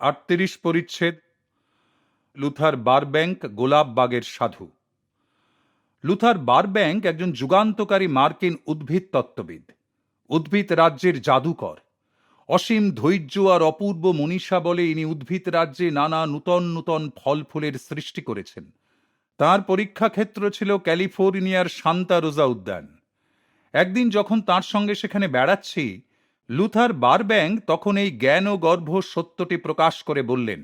38 পরিচ্ছেদ লুথার বারব্যাংক গোলাপবাগের সাধু। লুথার বারব্যাংক একজন যুগান্তকারী মার্কিন উদ্ভিদ তত্ত্ববিদ, উদ্ভিদ রাজ্যের জাদুকর। অসীম ধৈর্য আর অপূর্ব মনীষা বলে ইনি উদ্ভিদ রাজ্যে নানা নূতন নূতন ফল ফুলের সৃষ্টি করেছেন। তার পরীক্ষা ক্ষেত্র ছিল ক্যালিফোর্নিয়ার সান্তা রোজা উদ্যান। একদিন যখন তার সঙ্গে সেখানে বেড়াচ্ছি, লুথার বারব্যাংক তখন এই জ্ঞান ও গর্ভ সত্যটি প্রকাশ করে বললেন,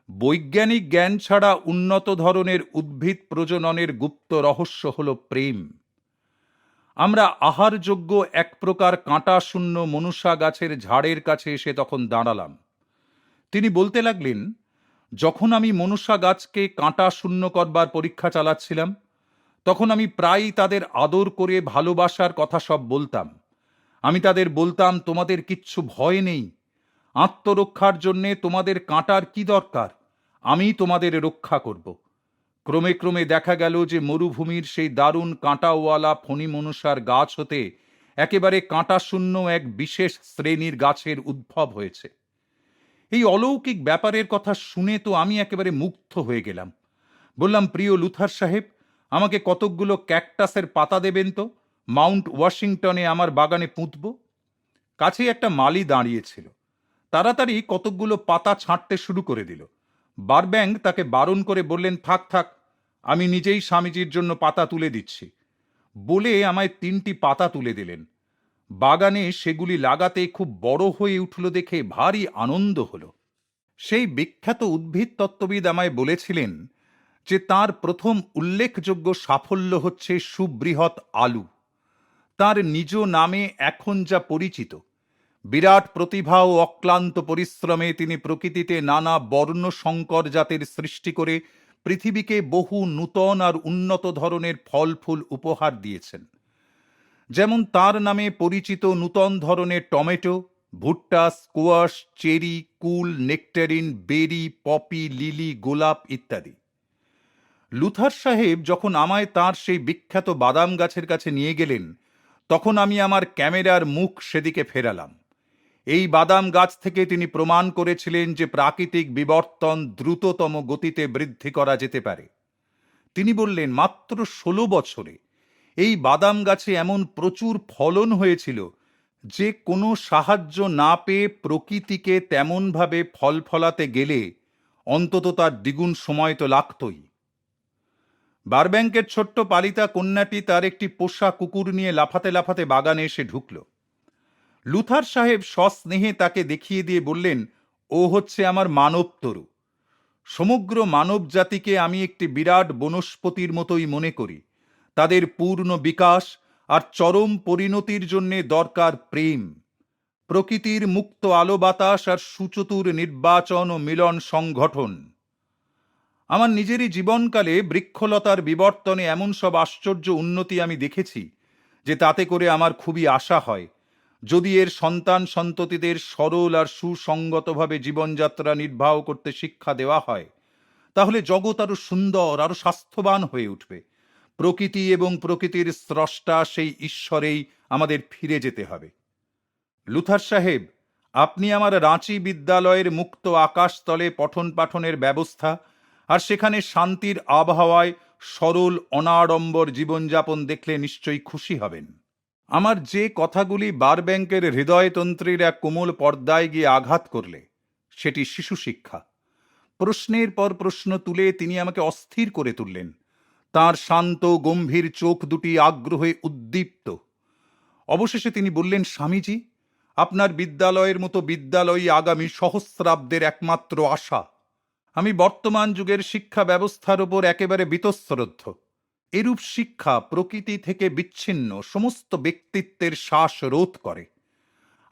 বৈজ্ঞানিক জ্ঞান ছাড়া উন্নত ধরনের উদ্ভিদ প্রজননের গুপ্ত রহস্য হল প্রেম। আমরা আহারযোগ্য এক প্রকার কাঁটা শূন্য মনুষা গাছের ঝাড়ের কাছে এসে তখন দাঁড়ালাম। তিনি বলতে লাগলেন, যখন আমি মনুষা গাছকে কাঁটা শূন্য করবার পরীক্ষা চালাচ্ছিলাম, তখন আমি প্রায়ই তাদের আদর করে ভালোবাসার কথা সব বলতাম। আমি তাদের বলতাম, তোমাদের কিচ্ছু ভয় নেই, আত্মরক্ষার জন্যে তোমাদের কাঁটার কি দরকার, আমি তোমাদের রক্ষা করব। ক্রমে ক্রমে দেখা গেল যে মরুভূমির সেই দারুণ কাঁটাওয়ালা ফণী মনুষার গাছ হতে একেবারে কাঁটা শূন্য এক বিশেষ শ্রেণীর গাছের উদ্ভব হয়েছে। এই অলৌকিক ব্যাপারের কথা শুনে তো আমি একেবারে মুগ্ধ হয়ে গেলাম। বললাম, প্রিয় লুথার সাহেব, আমাকে কতকগুলো ক্যাকটাসের পাতা দেবেন তো, মাউন্ট ওয়াশিংটনে আমার বাগানে পুঁতব। কাছেই একটা মালি দাঁড়িয়েছিল, তাড়াতাড়ি কতকগুলো পাতা ছাঁটতে শুরু করে দিল। বারব্যাংক তাকে বারণ করে বললেন, থাক থাক, আমি নিজেই স্বামীজির জন্য পাতা তুলে দিচ্ছি, বলে আমায় 3টি পাতা তুলে দিলেন। বাগানে সেগুলি লাগাতে খুব বড় হয়ে উঠল দেখে ভারী আনন্দ হলো। সেই বিখ্যাত উদ্ভিদ তত্ত্ববিদ আমায় বলেছিলেন যে তার প্রথম উল্লেখযোগ্য সাফল্য হচ্ছে সুবৃহৎ আলু। তার নিজ নামে এখন যা পরিচিত, বিরাট প্রতিভা ও অক্লান্ত পরিশ্রমে তিনি প্রকৃতিতে নানা বর্ণ সংকর জাতের সৃষ্টি করে পৃথিবীকে বহু নূতন আর উন্নত ধরনের ফল ফুল উপহার দিয়েছেন। যেমন তার নামে পরিচিত নূতন ধরনের টমেটো, ভুট্টা, স্কোয়াশ, চেরি, কুল, নেকটারিন, বেরি, পপি, লিলি, গোলাপ ইত্যাদি। লুথার সাহেব যখন আমায় তার সেই বিখ্যাত বাদাম গাছের কাছে নিয়ে গেলেন, তখন আমি আমার ক্যামেরার মুখ সেদিকে ফেরালাম। এই বাদাম গাছ থেকে তিনি প্রমাণ করেছিলেন যে প্রাকৃতিক বিবর্তন দ্রুততম গতিতে বৃদ্ধি করা যেতে পারে। তিনি বললেন, মাত্র 16 বছরে এই বাদাম গাছে এমন প্রচুর ফলন হয়েছিল যে কোনো সাহায্য না পেয়ে প্রকৃতিকে তেমনভাবে ফল ফলাতে গেলে অন্তত তার দ্বিগুণ সময় তো লাগতই। বারব্যাংকের ছোট্ট পালিতা কন্যাটি তার একটি পোষা কুকুর নিয়ে লাফাতে লাফাতে বাগানে এসে ঢুকল। লুথার সাহেব সস্নেহে তাকে দেখিয়ে দিয়ে বললেন, ও হচ্ছে আমার মানবতরু। সমগ্র মানব জাতিকে আমি একটি বিরাট বনস্পতির মতোই মনে করি। তাদের পূর্ণ বিকাশ আর চরম পরিণতির জন্য দরকার প্রেম, প্রকৃতির মুক্ত আলো বাতাস আর সুচতুর নির্বাচন ও মিলন সংগঠন। আমার নিজেরই জীবনকালে বৃক্ষলতার বিবর্তনে এমন সব আশ্চর্য উন্নতি আমি দেখেছি যে তাতে করে আমার খুবই আশা হয়, যদি এর সন্তান সন্ততিদের সরল আর সুসঙ্গতভাবে জীবনযাত্রা নির্বাহ করতে শিক্ষা দেওয়া হয়, তাহলে জগৎ আরো সুন্দর, আরো স্বাস্থ্যবান হয়ে উঠবে। প্রকৃতি এবং প্রকৃতির স্রষ্টা সেই ঈশ্বরেই আমাদের ফিরে যেতে হবে। লুথার সাহেব, আপনি আমার রাঁচি বিদ্যালয়ের মুক্ত আকাশতলে পঠন পাঠনের ব্যবস্থা আর সেখানে শান্তির আবহাওয়ায় সরল অনাড়ম্বর জীবনযাপন দেখলে নিশ্চয়ই খুশি হবেন। আমার যে কথাগুলি বারব্যাংকের হৃদয়তন্ত্রীর এক কোমল পর্দায় গিয়ে আঘাত করলে, সেটি শিশু শিক্ষা। প্রশ্নের পর প্রশ্ন তুলে তিনি আমাকে অস্থির করে তুললেন। তার শান্ত গম্ভীর চোখ দুটি আগ্রহে উদ্দীপ্ত। অবশেষে তিনি বললেন, স্বামীজি, আপনার বিদ্যালয়ের মতো বিদ্যালয়ই আগামী সহস্রাব্দের একমাত্র আশা। আমি বর্তমান যুগের শিক্ষা ব্যবস্থার ওপর একেবারে বীতশ্রদ্ধ। এরূপ শিক্ষা প্রকৃতি থেকে বিচ্ছিন্ন সমস্ত ব্যক্তিত্বের শ্বাস রোধ করে।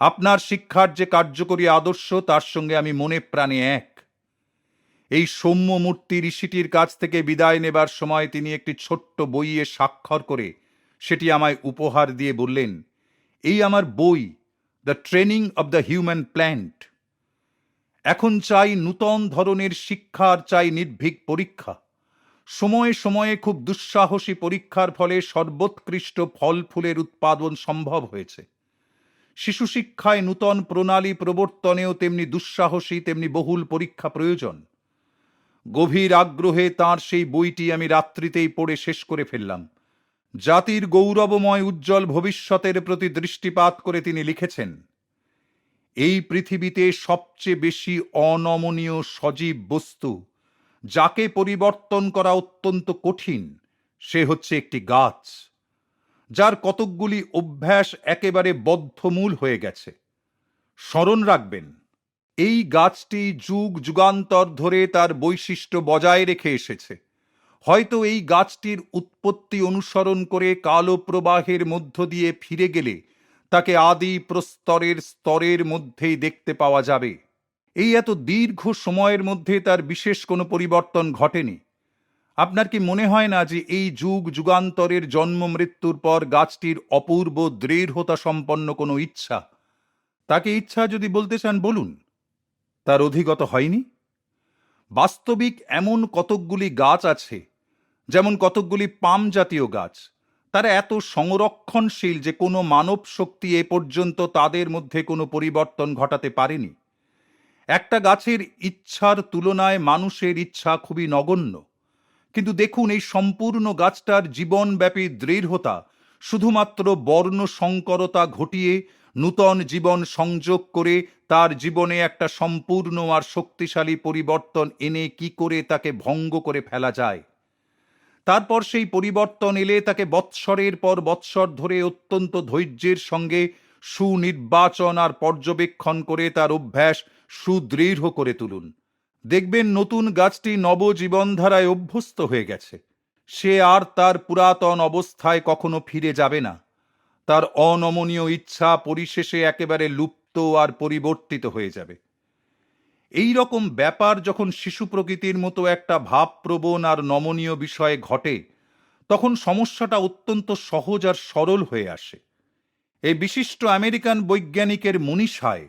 আপনার শিক্ষার যে কার্যকরী আদর্শ, তার সঙ্গে আমি মনে প্রাণে এক। এই সৌম্য মূর্তি ঋষিটির কাছ থেকে বিদায় নেবার সময় তিনি একটি ছোট্ট বইয়ে স্বাক্ষর করে সেটি আমায় উপহার দিয়ে বললেন, এই আমার বই, the training of the human plant. এখন চাই নূতন ধরনের শিক্ষা আর চাই নির্ভীক পরীক্ষা। সময়ে সময়ে খুব দুঃসাহসী পরীক্ষার ফলে সর্বোৎকৃষ্ট ফল ফুলের উৎপাদন সম্ভব হয়েছে। শিশু শিক্ষায় নূতন প্রণালী প্রবর্তনেও তেমনি দুঃসাহসী তেমনি বহুল পরীক্ষা প্রয়োজন। গভীর আগ্রহে তার সেই বইটি আমি রাত্রিতেই পড়ে শেষ করে ফেললাম। জাতির গৌরবময় উজ্জ্বল ভবিষ্যতের প্রতি দৃষ্টিপাত করে তিনি লিখেছেন, এই পৃথিবীতে সবচেয়ে বেশি অনমনীয় সজীব বস্তু যাকে পরিবর্তন করা অত্যন্ত কঠিন, সে হচ্ছে একটি গাছ, যার কতকগুলি অভ্যাস একেবারে বদ্ধমূল হয়ে গেছে। স্মরণ রাখবেন, এই গাছটি যুগ যুগান্তর ধরে তার বৈশিষ্ট্য বজায় রেখে এসেছে। হয়তো এই গাছটির উৎপত্তি অনুসরণ করে কালপ্রবাহের মধ্য দিয়ে ফিরে গেলে তাকে আদি প্রস্তরের স্তরের মধ্যেই দেখতে পাওয়া যাবে। এই এত দীর্ঘ সময়ের মধ্যে তার বিশেষ কোনো পরিবর্তন ঘটেনি। আপনার কি মনে হয় না যে এই যুগ যুগান্তরের জন্ম মৃত্যুর পর গাছটির অপূর্ব দৃঢ়তা সম্পন্ন কোনো ইচ্ছা, তাকে ইচ্ছা যদি বলতে চান বলুন, তার অধিগত হয়নি? বাস্তবিক এমন কতকগুলি গাছ আছে, যেমন কতকগুলি পাম জাতীয় গাছ, তারা এত সংরক্ষণশীল যে কোনো মানব শক্তি এ পর্যন্ত তাদের মধ্যে কোনো পরিবর্তন ঘটাতে পারেনি। একটা গাছের ইচ্ছার তুলনায় মানুষের ইচ্ছা খুবই নগণ্য, কিন্তু দেখুন এই সম্পূর্ণ গাছটার জীবনব্যাপী দৃঢ়তা শুধুমাত্র বর্ণ সংকরতা ঘটিয়ে নূতন জীবন সংযোগ করে তার জীবনে একটা সম্পূর্ণ আর শক্তিশালী পরিবর্তন এনে কি করে তাকে ভঙ্গ করে ফেলা যায়। তারপর সেই পরিবর্তন এলে তাকে বৎসরের পর বৎসর ধরে অত্যন্ত ধৈর্যের সঙ্গে সুনির্বাচন আর পর্যবেক্ষণ করে তার অভ্যাস সুদৃঢ় করে তুলুন। দেখবেন নতুন গাছটি নবজীবনধারায় অভ্যস্ত হয়ে গেছে। সে আর তার পুরাতন অবস্থায় কখনো ফিরে যাবে না। তার অনমনীয় ইচ্ছা পরিশেষে একেবারে লুপ্ত আর পরিবর্তিত হয়ে যাবে। এই রকম ব্যাপার যখন শিশু প্রকৃতির মতো একটা ভাবপ্রবণ আর নমনীয় বিষয়ে ঘটে, তখন সমস্যাটা অত্যন্ত সহজ আর সরল হয়ে আসে। এই বিশিষ্ট আমেরিকান বৈজ্ঞানিকের মনীষায়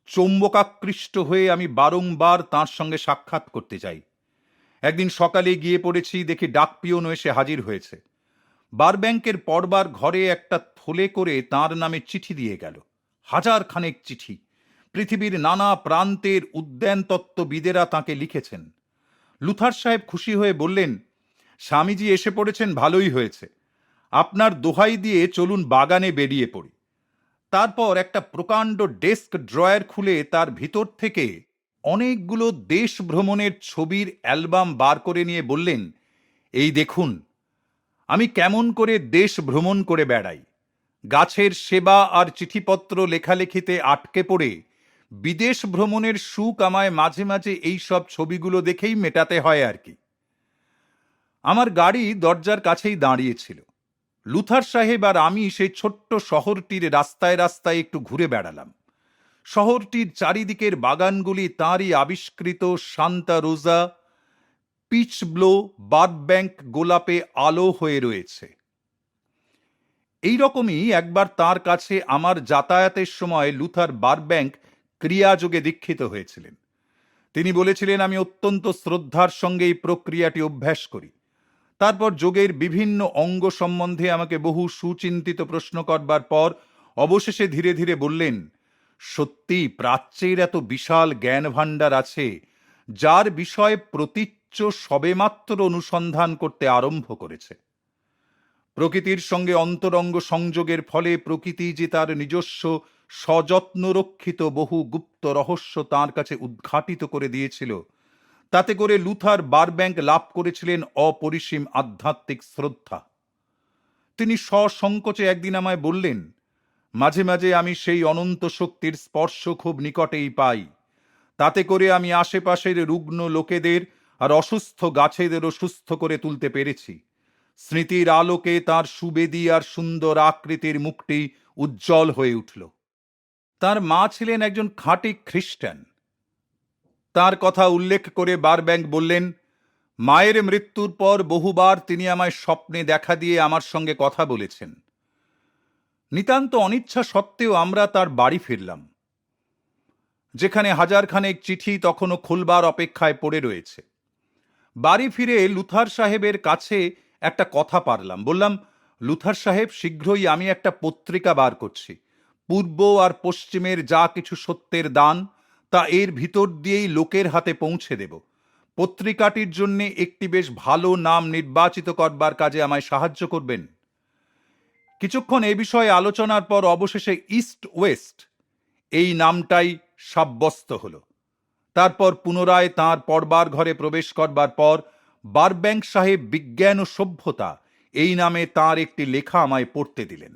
চৌম্বকাকৃষ্ট হয়ে আমি বারংবার তাঁর সঙ্গে সাক্ষাৎ করতে চাই। একদিন সকালে গিয়ে পড়েছি, দেখি ডাকপিয়নও এসে হাজির হয়েছে। বারব্যাংকের পড়বার ঘরে একটা থলে করে তাঁর নামে চিঠি দিয়ে গেল, 1000 খানেক চিঠি। পৃথিবীর নানা প্রান্তের উদ্যানতত্ত্ববিদেরা তাঁকে লিখেছেন। লুথার সাহেব খুশি হয়ে বললেন, স্বামীজি এসে পড়েছেন, ভালোই হয়েছে। আপনার দোহাই দিয়ে চলুন বাগানে বেরিয়ে পড়ি। তারপর একটা প্রকাণ্ড ডেস্ক ড্রয়ার খুলে তার ভিতর থেকে অনেকগুলো দেশ ভ্রমণের ছবির অ্যালবাম বার করে নিয়ে বললেন, এই দেখুন আমি কেমন করে দেশ ভ্রমণ করে বেড়াই। গাছের সেবা আর চিঠিপত্র লেখালেখিতে আটকে পড়ে বিদেশ ভ্রমণের সুখ আমায় মাঝে মাঝে এই সব ছবিগুলো দেখেই মেটাতে হয় আর কি। আমার গাড়ি দরজার কাছেই দাঁড়িয়েছিল। লুথার সাহেব আর আমি সেই ছোট্ট শহরটির রাস্তায় রাস্তায় একটু ঘুরে বেড়ালাম। শহরটির চারিদিকের বাগানগুলি তাঁরই আবিষ্কৃত সান্তা রোজা, পিচব্লো, বারব্যাংক গোলাপে আলো হয়ে রয়েছে। এই রকমই একবার তার কাছে আমার যাতায়াতের সময় লুথার বারব্যাংক ক্রিয়াযোগে দীক্ষিত হয়েছিলেন। তিনি বলেছিলেন আমি অত্যন্ত শ্রদ্ধার সঙ্গে এই প্রক্রিয়াটি অভ্যাস করি। তারপর যোগের বিভিন্ন অঙ্গ সম্বন্ধে আমাকে বহু সুচিন্তিত প্রশ্ন করবার পর অবশেষে ধীরে ধীরে বললেন, সত্যি প্রাচ্যের এত বিশাল জ্ঞান ভাণ্ডার আছে, যার বিষয়ে প্রতীচ্য সবেমাত্র অনুসন্ধান করতে আরম্ভ করেছে। প্রকৃতির সঙ্গে অন্তরঙ্গ সংযোগের ফলে প্রকৃতি যে তার নিজস্ব সযত্ন রক্ষিত বহু গুপ্ত রহস্য তাঁর কাছে উদ্ঘাটিত করে দিয়েছিল, তাতে করে লুথার বারব্যাংক লাভ করেছিলেন অপরিসীম আধ্যাত্মিক শ্রদ্ধা। তিনি সসংকোচে একদিন আমায় বললেন, মাঝে মাঝে আমি সেই অনন্ত শক্তির স্পর্শ খুব নিকটেই পাই। তাতে করে আমি আশেপাশের রুগ্ন লোকেদের আর অসুস্থ গাছেদেরও সুস্থ করে তুলতে পেরেছি। স্মৃতির আলোকে তার সুবেদী আর সুন্দর আকৃতির মুখটি উজ্জ্বল হয়ে উঠল। তার মা ছিলেন একজন খাঁটি খ্রিস্টান। তার কথা উল্লেখ করে বারব্যাংক বললেন, মায়ের মৃত্যুর পর বহুবার তিনি আমায় স্বপ্নে দেখা দিয়ে আমার সঙ্গে কথা বলেছেন। নিতান্ত অনিচ্ছা সত্ত্বেও আমরা তার বাড়ি ফিরলাম, যেখানে 1000 খানেক চিঠি তখনও খুলবার অপেক্ষায় পড়ে রয়েছে। বাড়ি ফিরে লুথার সাহেবের কাছে একটা কথা পারলাম। বললাম, লুথার সাহেব, শীঘ্রই আমি একটা পত্রিকা বার করছি। পূর্ব আর পশ্চিমের যা কিছু সত্যের দান তা এর ভিতর দিয়েই লোকের হাতে পৌঁছে দেব। পত্রিকাটির জন্য একটি বেশ ভালো নাম নির্বাচিত করবার কাজে আমায় সাহায্য করবেন। কিছুক্ষণ এ বিষয়ে আলোচনার পর অবশেষে ইস্ট ওয়েস্ট এই নামটাই সাব্যস্ত হল। তারপর পুনরায় তাঁর পড়বার ঘরে প্রবেশ করবার পর বারব্যাংক সাহেব বিজ্ঞান ও সভ্যতা এই নামে তাঁর একটি লেখা আমায় পড়তে দিলেন।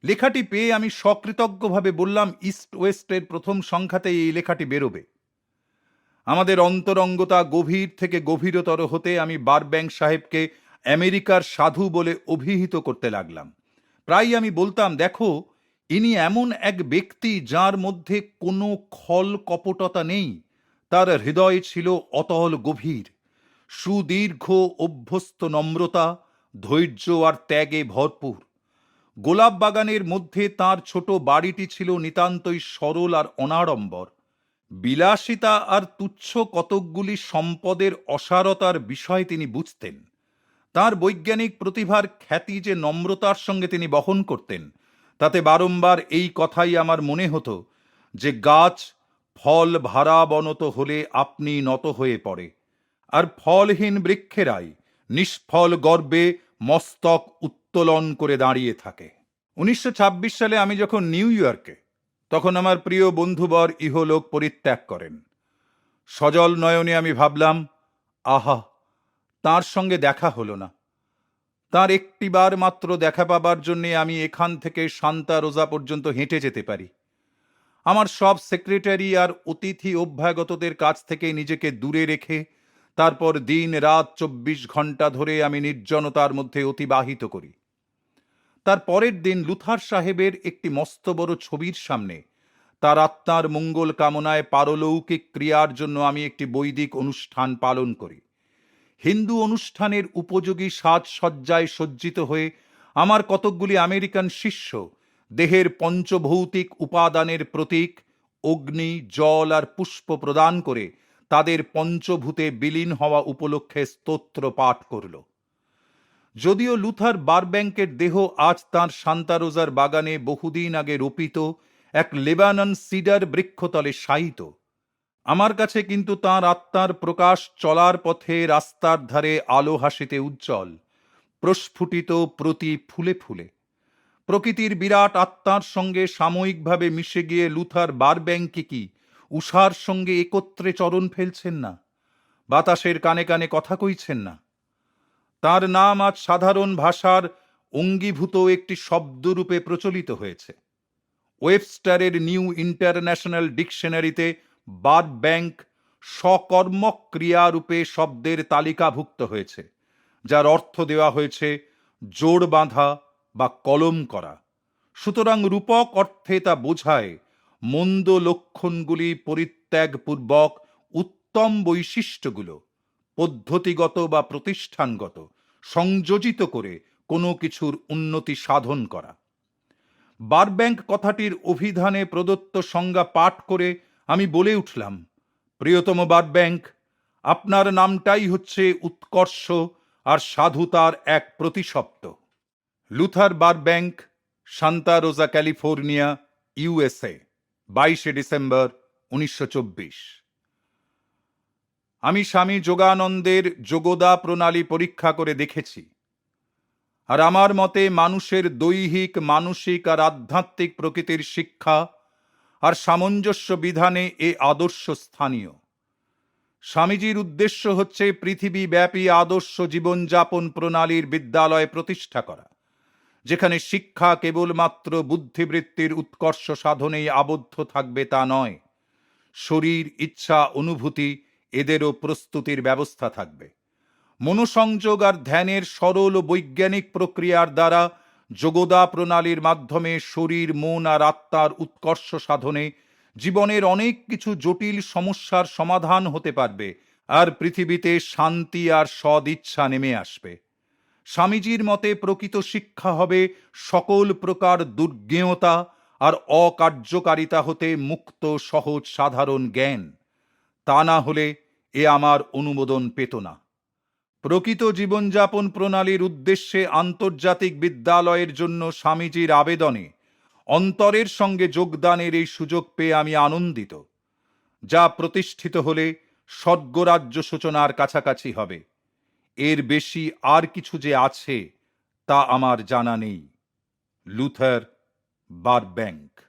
লেখাটি পেয়ে আমি সকৃতজ্ঞভাবে বললাম, ইস্ট ওয়েস্টের প্রথম সংখ্যাতেই এই লেখাটি বেরোবে। আমাদের অন্তরঙ্গতা গভীর থেকে গভীরতর হতে আমি বারব্যাংক সাহেবকে আমেরিকার সাধু বলে অভিহিত করতে লাগলাম। প্রায় আমি বলতাম, দেখো, ইনি এমন এক ব্যক্তি যার মধ্যে কোনো খল কপটতা নেই। তার হৃদয় ছিল অতল গভীর, সুদীর্ঘ অভ্যস্ত নম্রতা, ধৈর্য আর ত্যাগে ভরপুর। গোলাপ বাগানের মধ্যে তার ছোট বাড়িটি ছিল নিতান্তই সরল আর অনাড়ম্বর। বিলাসিতা আর তুচ্ছ কতকগুলি সম্পদের অসারতার বিষয় তিনি বুঝতেন। তার বৈজ্ঞানিক প্রতিভার খ্যাতি যে নম্রতার সঙ্গে তিনি বহন করতেন, তাতে বারংবার এই কথাই আমার মনে হতো যে গাছ ফল ভারাবনত হলে আপনি নত হয়ে পড়ে, আর ফলহীন বৃক্ষেরাই নিষ্ফল গর্বে মস্তক উত্তোলন করে দাঁড়িয়ে থাকে। 1926 সালে আমি যখন নিউ ইয়র্কে, তখন আমার প্রিয় বন্ধুবর ইহলোক পরিত্যাগ করেন। সজল নয়নে আমি ভাবলাম, আহা, তার সঙ্গে দেখা হলো না। তার একটিবার মাত্র দেখা পাবার জন্যে আমি এখান থেকে সান্তা রোজা পর্যন্ত হেঁটে যেতে পারি। আমার সব সেক্রেটারি আর অতিথি অভ্যাগতদের কাছ থেকে নিজেকে দূরে রেখে তারপর দিন রাত 24 ঘন্টা ধরে আমি নির্জনতার মধ্যে অতিবাহিত করি। তার পরের দিন লুথার সাহেবের একটি মস্ত বড় ছবির সামনে তার আত্মার মঙ্গল কামনায় পারলৌকিক ক্রিয়ার জন্য আমি একটি বৈদিক অনুষ্ঠান পালন করি। হিন্দু অনুষ্ঠানের উপযোগী সাজসজ্জায় সজ্জিত হয়ে আমার কতকগুলি আমেরিকান শিষ্য দেহের পঞ্চভৌতিক উপাদানের প্রতীক অগ্নি, জল আর পুষ্প প্রদান করে তাদের পঞ্চভূতে বিলীন হওয়া উপলক্ষে স্তোত্র পাঠ করল। যদিও লুথার বারব্যাংকের দেহ আজ তাঁর সান্তা রোজার বাগানে বহুদিন আগে রোপিত এক লেবানন সিডার বৃক্ষতলে শায়িত, আমার কাছে কিন্তু তাঁর আত্মার প্রকাশ চলার পথে রাস্তার ধারে আলো হাসিতে উজ্জ্বল, প্রস্ফুটিত প্রতি ফুলে ফুলে। প্রকৃতির বিরাট আত্মার সঙ্গে সাময়িকভাবে মিশে গিয়ে লুথার বারব্যাংক কি উষার সঙ্গে একত্রে চরণ ফেলছেন না, বাতাসের কানে কানে কথা কইছেন না? তার নাম আজ সাধারণ ভাষার অঙ্গীভূত একটি শব্দরূপে প্রচলিত হয়েছে। ওয়েবস্টারের নিউ ইন্টারন্যাশনাল ডিকশনারিতে বারব্যাংক সকর্মক ক্রিয়ারূপে শব্দের তালিকাভুক্ত হয়েছে, যার অর্থ দেওয়া হয়েছে জোড় বাঁধা বা কলম করা। সুতরাং রূপক অর্থে তা বোঝায় মন্দ লক্ষণগুলি পরিত্যাগপূর্বক উত্তম বৈশিষ্ট্যগুলো পদ্ধতিগত বা প্রতিষ্ঠানগত সংযোজিত করে কোনো কিছুর উন্নতি সাধন করা। বারব্যাংক কথাটির অভিধানে প্রদত্ত সংজ্ঞা পাঠ করে আমি বলে উঠলাম, প্রিয়তম বারব্যাংক, আপনার নামটাই হচ্ছে উৎকর্ষ আর সাধুতার এক প্রতিশব্দ। লুথার বারব্যাংক, সান্তা রোজা, ক্যালিফোর্নিয়া, ইউএসএ, 22শে ডিসেম্বর 1924। আমি স্বামী যোগানন্দের যোগদা প্রণালী পরীক্ষা করে দেখেছি, আর আমার মতে মানুষের দৈহিক, মানসিক আর আধ্যাত্মিক প্রকৃতির শিক্ষা আর সামঞ্জস্য বিধানে এ আদর্শ স্থানীয়। স্বামীজির উদ্দেশ্য হচ্ছে পৃথিবীব্যাপী আদর্শ জীবনযাপন প্রণালীর বিদ্যালয় প্রতিষ্ঠা করা, যেখানে শিক্ষা কেবলমাত্র বুদ্ধিবৃত্তির উৎকর্ষ সাধনেই আবদ্ধ থাকবে তা নয়, শরীর, ইচ্ছা, অনুভূতি এদেরও প্রস্তুতির ব্যবস্থা থাকবে। মনোসংযোগ আর ধ্যানের সরল ও বৈজ্ঞানিক প্রক্রিয়ার দ্বারা যোগদা প্রণালীর মাধ্যমে শরীর, মন আর আত্মার উৎকর্ষ সাধনে জীবনের অনেক কিছু জটিল সমস্যার সমাধান হতে পারবে, আর পৃথিবীতে শান্তি আর সদিচ্ছা নেমে আসবে। স্বামীজির মতে প্রকৃত শিক্ষা হবে সকল প্রকার দুর্জ্ঞেয়তা আর অকার্যকারিতা হতে মুক্ত সহজ সাধারণ জ্ঞান। তা না হলে এ আমার অনুমোদন পেত না। প্রকৃত জীবনযাপন প্রণালীর উদ্দেশ্যে আন্তর্জাতিক বিদ্যালয়ের জন্য স্বামীজির আবেদনে অন্তরের সঙ্গে যোগদানের এই সুযোগ পেয়ে আমি আনন্দিত। যা প্রতিষ্ঠিত হলে স্বর্গরাজ্য সূচনার কাছাকাছি হবে। এর বেশি আর কিছু যে আছে তা আমার জানা নেই। Luther Burbank.